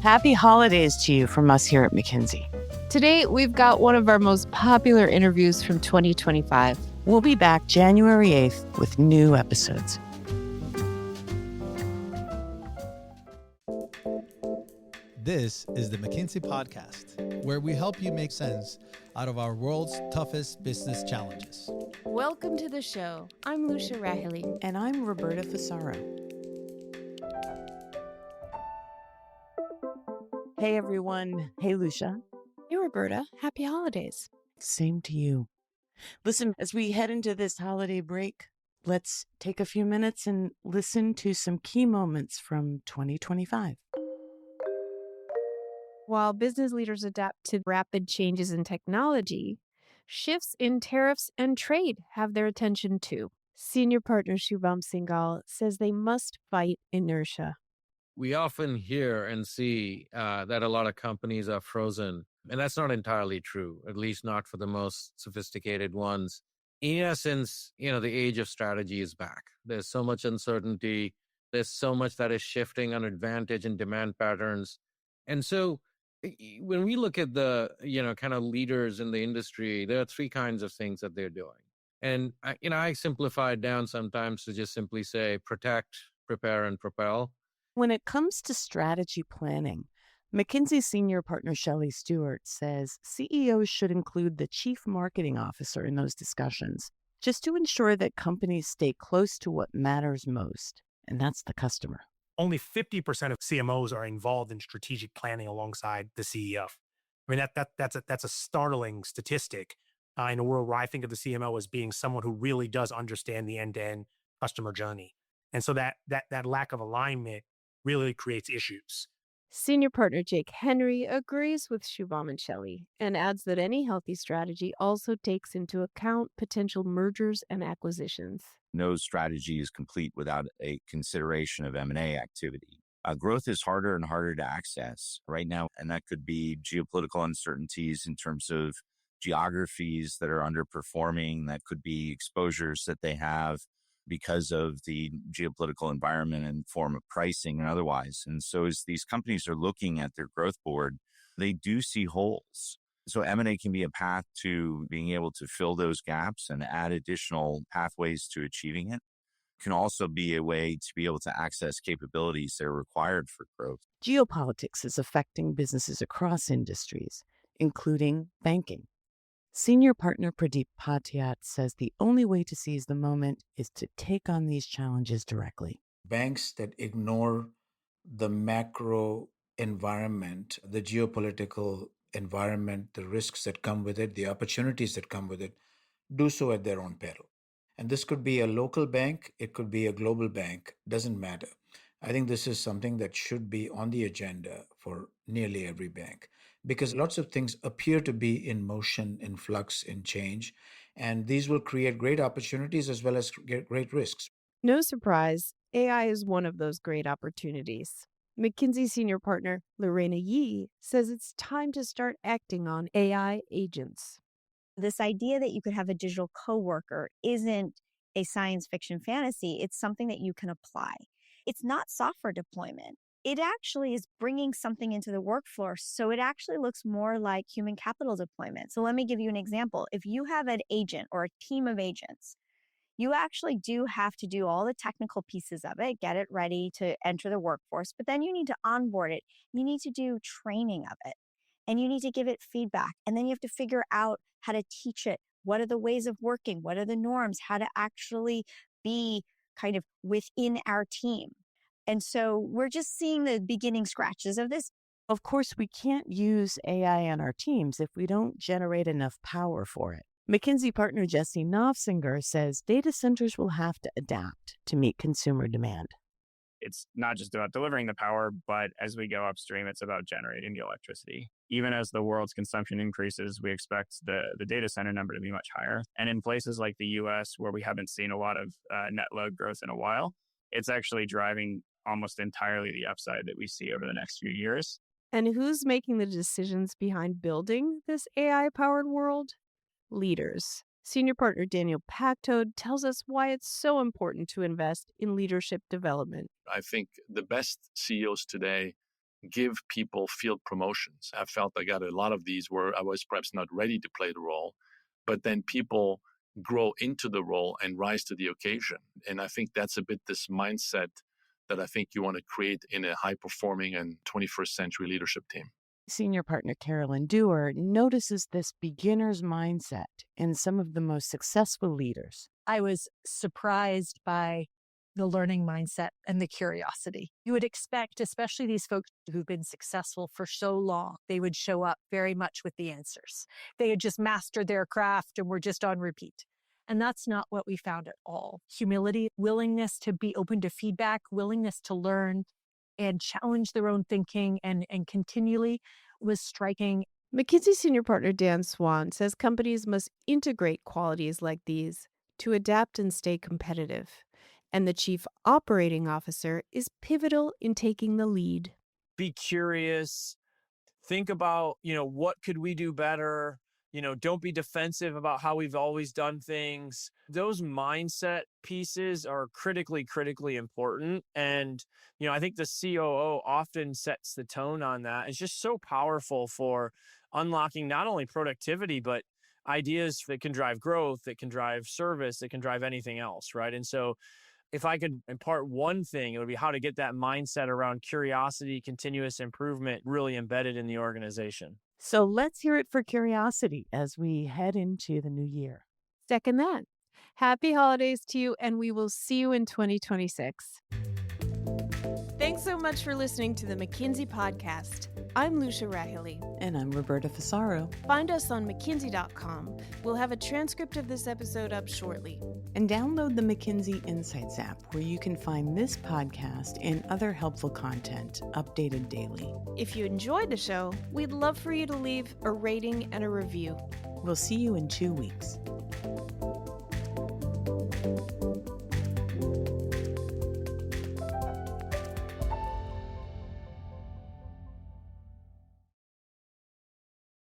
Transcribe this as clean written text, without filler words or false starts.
Happy holidays to you from us here at McKinsey. Today, we've got one of our most popular interviews from 2025. We'll be back January 8th with new episodes. This is the McKinsey Podcast, where we help you make sense out of our world's toughest business challenges. Welcome to the show. I'm Lucia Rahili. And I'm Roberta Fasaro. Hey, everyone. Hey, Lucia. Hey, Roberta. Happy holidays. Same to you. Listen, as we head into this holiday break, let's take a few minutes and listen to some key moments from 2025. While business leaders adapt to rapid changes in technology, shifts in tariffs and trade have their attention too. Senior partner Shubham Singhal says they must fight inertia. We often hear and see that a lot of companies are frozen, and that's not entirely true, at least not for the most sophisticated ones. In essence, the age of strategy is back. There's so much uncertainty. There's so much that is shifting on advantage and demand patterns. And so when we look at the, kind of leaders in the industry, there are three kinds of things that they're doing. And, I simplify it down sometimes to just simply say protect, prepare, and propel. When it comes to strategy planning, McKinsey senior partner Shelley Stewart says CEOs should include the chief marketing officer in those discussions, just to ensure that companies stay close to what matters most, and that's the customer. Only 50% of CMOs are involved in strategic planning alongside the CEO. I mean, that's a startling statistic in a world where I think of the CMO as being someone who really does understand the end-to-end customer journey. And so that lack of alignment really creates issues. Senior partner Jake Henry agrees with Shubham and Shelley and adds that any healthy strategy also takes into account potential mergers and acquisitions. No strategy is complete without a consideration of M&A activity. Growth is harder and harder to access right now, and that could be geopolitical uncertainties in terms of geographies that are underperforming. That could be exposures that they have because of the geopolitical environment and form of pricing and otherwise. And so as these companies are looking at their growth board, they do see holes. So M&A can be a path to being able to fill those gaps and add additional pathways to achieving it. It can also be a way to be able to access capabilities that are required for growth. Geopolitics is affecting businesses across industries, including banking. Senior partner Pradeep Patiat says the only way to seize the moment is to take on these challenges directly. Banks that ignore the macro environment, the geopolitical environment, the risks that come with it, the opportunities that come with it, do so at their own peril. And this could be a local bank, it could be a global bank, doesn't matter. I think this is something that should be on the agenda for nearly every bank, because lots of things appear to be in motion, in flux, in change, and these will create great opportunities as well as great risks. No surprise, AI is one of those great opportunities. McKinsey senior partner Lorena Yee says it's time to start acting on AI agents. This idea that you could have a digital coworker isn't a science fiction fantasy. It's something that you can apply. It's not software deployment. It actually is bringing something into the workflow, so it actually looks more like human capital deployment. So let me give you an example. If you have an agent or a team of agents, you actually do have to do all the technical pieces of it, get it ready to enter the workforce, but then you need to onboard it. You need to do training of it, and you need to give it feedback. And then you have to figure out how to teach it. What are the ways of working? What are the norms? How to actually be kind of within our team. And so we're just seeing the beginning scratches of this. Of course, we can't use AI on our teams if we don't generate enough power for it. McKinsey partner Jesse Knopfsinger says data centers will have to adapt to meet consumer demand. It's not just about delivering the power, but as we go upstream, it's about generating the electricity. Even as the world's consumption increases, we expect the data center number to be much higher. And in places like the US, where we haven't seen a lot of net load growth in a while, it's actually driving almost entirely the upside that we see over the next few years. And who's making the decisions behind building this AI-powered world? Leaders. Senior partner Daniel Pactode tells us why it's so important to invest in leadership development. I think the best CEOs today give people field promotions. I felt I got a lot of these where I was perhaps not ready to play the role, but then people grow into the role and rise to the occasion. And I think that's a bit this mindset that I think you want to create in a high-performing and 21st century leadership team. Senior partner Carolyn Dewar notices this beginner's mindset in some of the most successful leaders. I was surprised by the learning mindset and the curiosity. You would expect, especially these folks who've been successful for so long, they would show up very much with the answers. They had just mastered their craft and were just on repeat. And that's not what we found at all. Humility, willingness to be open to feedback, willingness to learn and challenge their own thinking and continually was striking. McKinsey senior partner Dan Swan says companies must integrate qualities like these to adapt and stay competitive. And the chief operating officer is pivotal in taking the lead. Be curious. Think about, what could we do better? Don't be defensive about how we've always done things. Those mindset pieces are critically important. And, I think the COO often sets the tone on that. It's just so powerful for unlocking not only productivity, but ideas that can drive growth, that can drive service, that can drive anything else, right? And so if I could impart one thing, it would be how to get that mindset around curiosity, continuous improvement really embedded in the organization. So let's hear it for curiosity as we head into the new year. Second that. Happy holidays to you, and we will see you in 2026. Thanks so much for listening to the McKinsey Podcast. I'm Lucia Rahili. And I'm Roberta Fasaro. Find us on McKinsey.com. We'll have a transcript of this episode up shortly. And download the McKinsey Insights app, where you can find this podcast and other helpful content updated daily. If you enjoyed the show, we'd love for you to leave a rating and a review. We'll see you in 2 weeks.